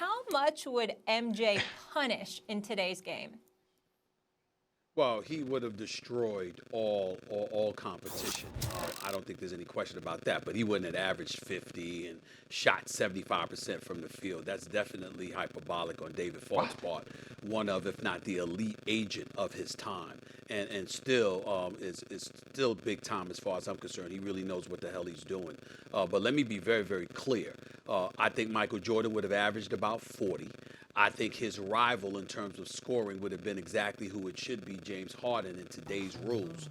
how much would MJ punish in today's game? Well, he would have destroyed all competition. I don't think there's any question about that. But he wouldn't have averaged 50 and shot 75% from the field. That's definitely hyperbolic on David Falk's part. One of, if not the elite agent of his time, and still is still big time as far as I'm concerned. He really knows what the hell he's doing. But let me be very, very clear. I think Michael Jordan would have averaged about 40. I think his rival in terms of scoring would have been exactly who it should be, James Harden, in today's rules.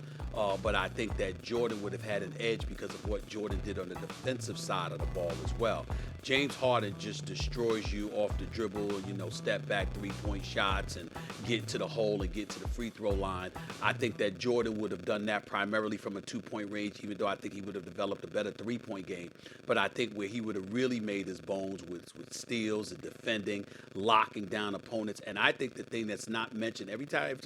But I think that Jordan would have had an edge because of what Jordan did on the defensive side of the ball as well. James Harden just destroys you off the dribble, step back three-point shots and get to the hole and get to the free throw line. I think that Jordan would have done that primarily from a two-point range, even though I think he would have developed a better three-point game. But I think where he would have really made his bones with steals and defending, locking down opponents. And I think the thing that's not mentioned every time,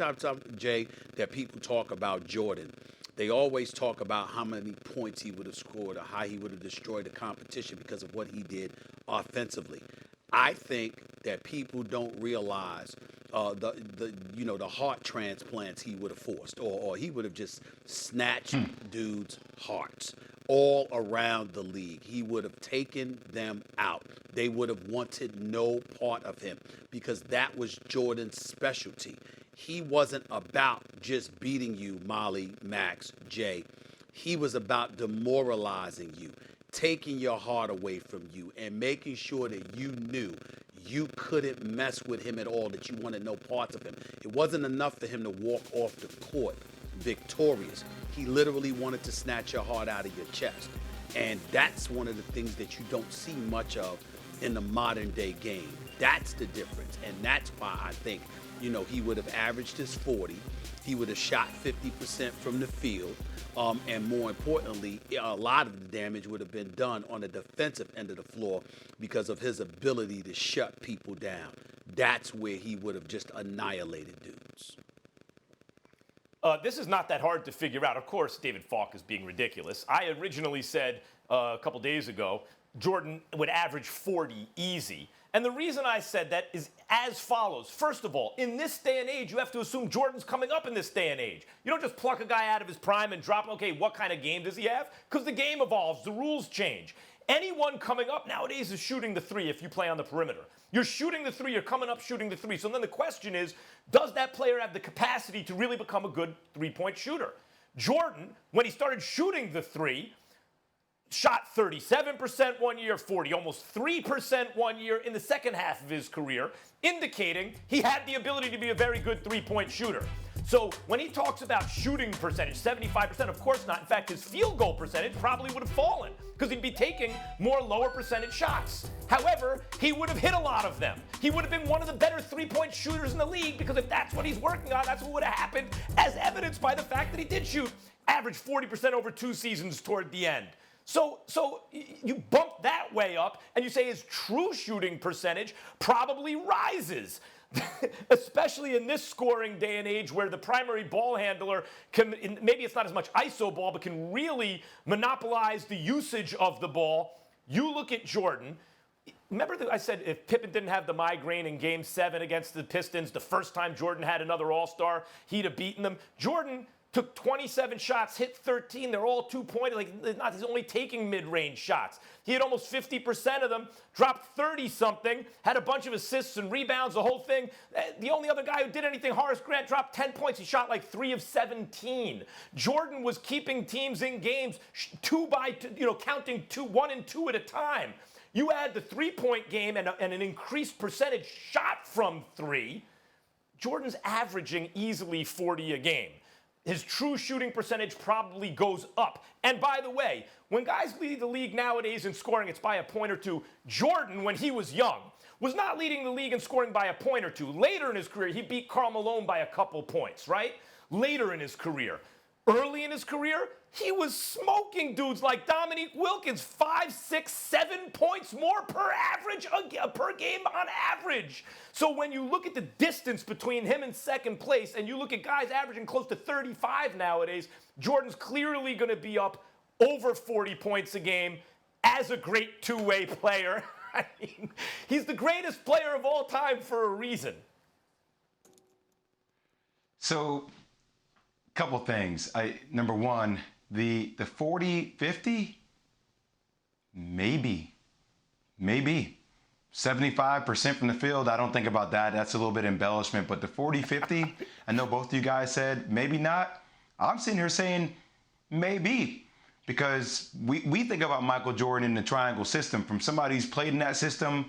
Jay, that people talk about Jordan, they always talk about how many points he would have scored or how he would have destroyed the competition because of what he did offensively. I think that people don't realize the heart transplants he would have forced, or he would have just snatched dudes' hearts all around the league. He would have taken them out. They would have wanted no part of him because that was Jordan's specialty. He wasn't about just beating you, Molly, Max, Jay. He was about demoralizing you, taking your heart away from you, and making sure that you knew you couldn't mess with him at all, that you wanted no parts of him. It wasn't enough for him to walk off the court victorious. He literally wanted to snatch your heart out of your chest. And that's one of the things that you don't see much of in the modern day game. That's the difference. And that's why I think, he would have averaged his 40. He would have shot 50% from the field. And more importantly, a lot of the damage would have been done on the defensive end of the floor because of his ability to shut people down. That's where he would have just annihilated dudes. This is not that hard to figure out. Of course, David Falk is being ridiculous. I originally said a couple days ago, Jordan would average 40 easy. And the reason I said that is as follows. First of all, in this day and age, you have to assume Jordan's coming up in this day and age. You don't just pluck a guy out of his prime and drop him, okay, what kind of game does he have? Because the game evolves, the rules change. Anyone coming up nowadays is shooting the three if you play on the perimeter. You're shooting the three, you're coming up shooting the three. So then the question is, does that player have the capacity to really become a good three-point shooter? Jordan, when he started shooting the three, shot 37% one year, 40, almost 3% one year in the second half of his career, indicating he had the ability to be a very good three-point shooter. So when he talks about shooting percentage, 75%, of course not. In fact, his field goal percentage probably would have fallen because he'd be taking more lower percentage shots. However, he would have hit a lot of them. He would have been one of the better three-point shooters in the league because if that's what he's working on, that's what would have happened, as evidenced by the fact that he did shoot average 40% over 2 seasons toward the end. So you bump that way up, and you say his true shooting percentage probably rises, especially in this scoring day and age where the primary ball handler can, maybe it's not as much ISO ball, but can really monopolize the usage of the ball. You look at Jordan. Remember that I said if Pippen didn't have the migraine in Game 7 against the Pistons, the first time Jordan had another All-Star, he'd have beaten them. Jordan took 27 shots, hit 13. They're all two-point. He's only taking mid-range shots. He had almost 50% of them, dropped 30-something, had a bunch of assists and rebounds, the whole thing. The only other guy who did anything, Horace Grant, dropped 10 points. He shot like 3 of 17. Jordan was keeping teams in games counting 1 and 2 at a time. You add the three-point game and an increased percentage shot from 3, Jordan's averaging easily 40 a game. His true shooting percentage probably goes up. And by the way, when guys lead the league nowadays in scoring, it's by a point or two. Jordan, when he was young, was not leading the league in scoring by a point or two. Later in his career, he beat Karl Malone by a couple points, right? Later in his career. Early in his career, he was smoking dudes like Dominique Wilkins, 5, 6, 7 points more per game on average. So when you look at the distance between him and second place, and you look at guys averaging close to 35 nowadays, Jordan's clearly going to be up over 40 points a game as a great two-way player. I mean, he's the greatest player of all time for a reason. So, couple things. Number one, the 40-50, maybe. 75% from the field, I don't think about that. That's a little bit embellishment. But the 40-50, I know both of you guys said maybe not. I'm sitting here saying maybe. Because we think about Michael Jordan in the triangle system. From somebody who's played in that system,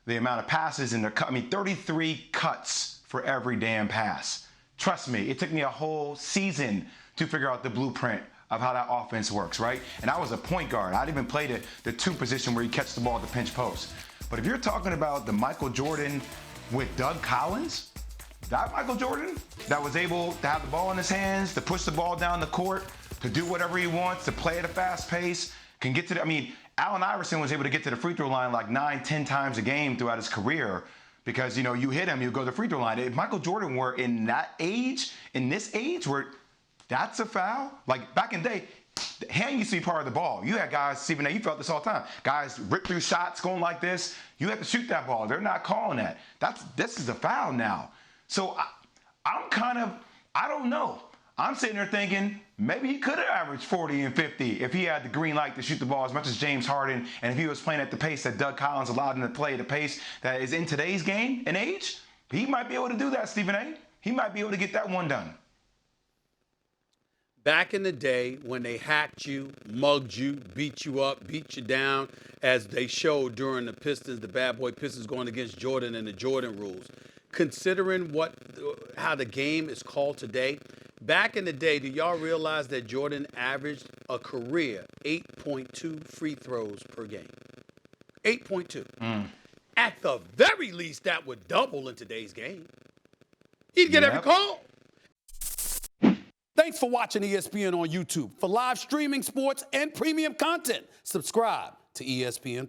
the amount of passes and 33 cuts for every damn pass. Trust me, it took me a whole season to figure out the blueprint of how that offense works, right? And I was a point guard. I didn't even play the two position where you catch the ball at the pinch post. But if you're talking about the Michael Jordan with Doug Collins, that Michael Jordan that was able to have the ball in his hands, to push the ball down the court, to do whatever he wants, to play at a fast pace, can get to Allen Iverson was able to get to the free throw line like 9-10 times a game throughout his career because, you hit him, you go to the free throw line. If Michael Jordan were in this age where that's a foul, like back in the day, the hand used to be part of the ball. You had guys, Stephen A., you felt this all the time. Guys rip through shots going like this. You have to shoot that ball. They're not calling that. This is a foul now. So I don't know. I'm sitting there thinking maybe he could have averaged 40 and 50 if he had the green light to shoot the ball as much as James Harden, and if he was playing at the pace that Doug Collins allowed him to play, the pace that is in today's game and age. He might be able to do that, Stephen A. He might be able to get that one done. Back in the day when they hacked you, mugged you, beat you up, beat you down, as they showed during the Pistons, the bad boy Pistons going against Jordan and the Jordan rules, considering how the game is called today, back in the day, do y'all realize that Jordan averaged a career 8.2 free throws per game? 8.2. At the very least, that would double in today's game. He'd get every call. Thanks for watching ESPN on YouTube. For live streaming sports and premium content, subscribe to ESPN+.